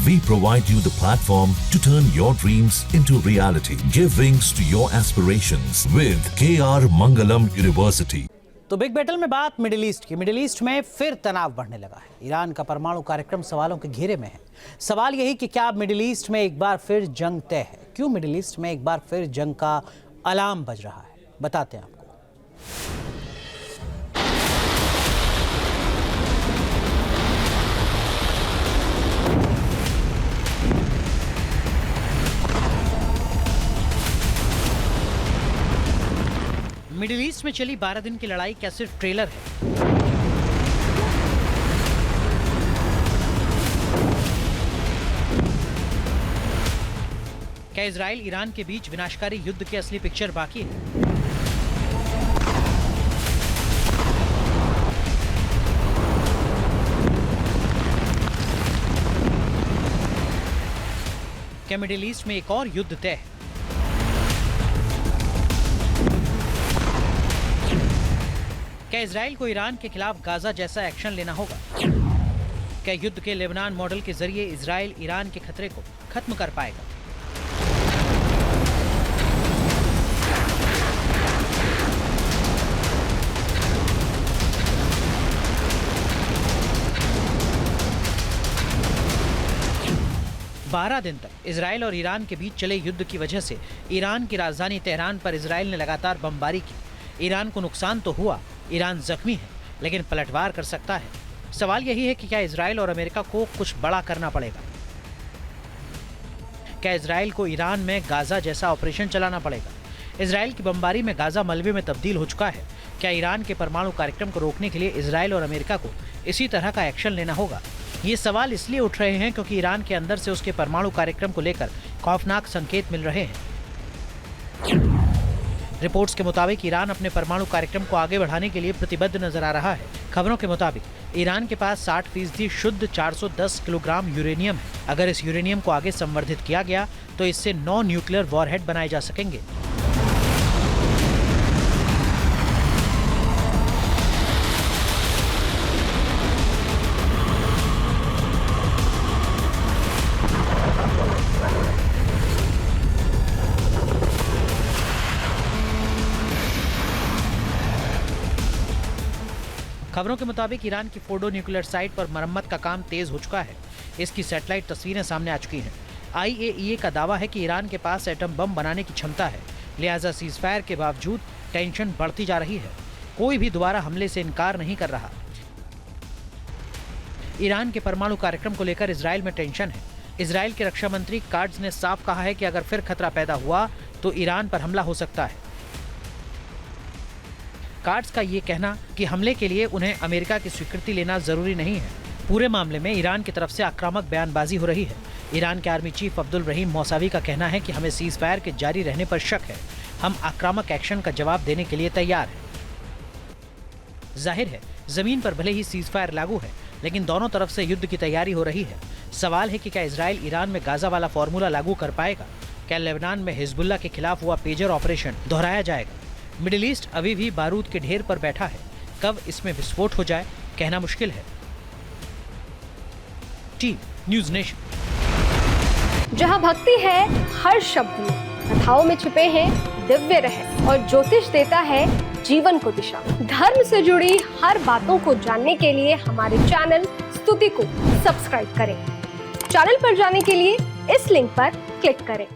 We provide you the platform to turn your dreams into reality. Give wings to your aspirations with KR Mangalam University. तो big battle में बात middle east की। Middle east में फिर तनाव बढ़ने लगा है। ईरान का परमाणु कार्यक्रम सवालों के घेरे में है। सवाल यही कि क्या मिडिल ईस्ट में एक बार फिर जंग तय है? क्यों मिडिल ईस्ट में एक बार फिर जंग का अलार्म बज रहा है? बताते हैं आपको। मिडिल ईस्ट में चली 12 दिन की लड़ाई क्या सिर्फ ट्रेलर है? क्या इजराइल ईरान के बीच विनाशकारी युद्ध की असली पिक्चर बाकी है? क्या मिडिल ईस्ट में एक और युद्ध तय है? क्या इजराइल को ईरान के खिलाफ गाजा जैसा एक्शन लेना होगा? क्या युद्ध के लेबनान मॉडल के जरिए इजराइल ईरान के खतरे को खत्म कर पाएगा? बारह दिन तक इजराइल और ईरान के बीच चले युद्ध की वजह से ईरान की राजधानी तेहरान पर इजराइल ने लगातार बमबारी की। ईरान को नुकसान तो हुआ, ईरान जख्मी है, लेकिन पलटवार कर सकता है। सवाल यही है कि क्या इजराइल और अमेरिका को कुछ बड़ा करना पड़ेगा? क्या इजराइल को ईरान में गाजा जैसा ऑपरेशन चलाना पड़ेगा? इजराइल की बमबारी में गाजा मलबे में तब्दील हो चुका है। क्या ईरान के परमाणु कार्यक्रम को रोकने के लिए इजराइल और अमेरिका को इसी तरह का एक्शन लेना होगा? ये सवाल इसलिए उठ रहे हैं क्योंकि ईरान के अंदर से उसके परमाणु कार्यक्रम को लेकर खौफनाक संकेत मिल रहे हैं। रिपोर्ट्स के मुताबिक ईरान अपने परमाणु कार्यक्रम को आगे बढ़ाने के लिए प्रतिबद्ध नजर आ रहा है। खबरों के मुताबिक ईरान के पास 60% शुद्ध 410 किलोग्राम यूरेनियम है। अगर इस यूरेनियम को आगे संवर्धित किया गया तो इससे 9 न्यूक्लियर वॉरहेड बनाए जा सकेंगे। खबरों के मुताबिक ईरान की फोर्डो न्यूक्लियर साइट पर मरम्मत का काम तेज हो चुका है। इसकी सैटेलाइट तस्वीरें सामने आ चुकी हैं। IAEA का दावा है कि ईरान के पास एटम बम बनाने की क्षमता है, लिहाजा सीजफायर के बावजूद टेंशन बढ़ती जा रही है। कोई भी दोबारा हमले से इनकार नहीं कर रहा। ईरान के परमाणु कार्यक्रम को लेकर इजराइल में टेंशन है। इजराइल के रक्षा मंत्री काट्ज ने साफ कहा है कि अगर फिर खतरा पैदा हुआ तो ईरान पर हमला हो सकता है। काट्ज का ये कहना कि हमले के लिए उन्हें अमेरिका की स्वीकृति लेना जरूरी नहीं है। पूरे मामले में ईरान की तरफ से आक्रामक बयानबाजी हो रही है। ईरान के आर्मी चीफ अब्दुल रहीम मौसावी का कहना है कि हमें सीज फायर के जारी रहने पर शक है। हम आक्रामक एक्शन का जवाब देने के लिए तैयार हैं। जाहिर है जमीन पर भले ही सीज फायर लागू है, लेकिन दोनों तरफ से युद्ध की तैयारी हो रही है। सवाल है कि क्या इजराइल ईरान में गाजा वाला फॉर्मूला लागू कर पाएगा? क्या लेबनान में हिजबुल्ला के खिलाफ हुआ पेजर ऑपरेशन दोहराया जाएगा? मिडिल ईस्ट अभी भी बारूद के ढेर पर बैठा है। कब इसमें विस्फोट हो जाए कहना मुश्किल है। Team news nation. जहां भक्ति है हर शब्द में, कथाओं में छुपे हैं दिव्य रहस्य और ज्योतिष देता है जीवन को दिशा। धर्म से जुड़ी हर बातों को जानने के लिए हमारे चैनल स्तुति को सब्सक्राइब करें। चैनल पर जाने के लिए इस लिंक पर क्लिक करें।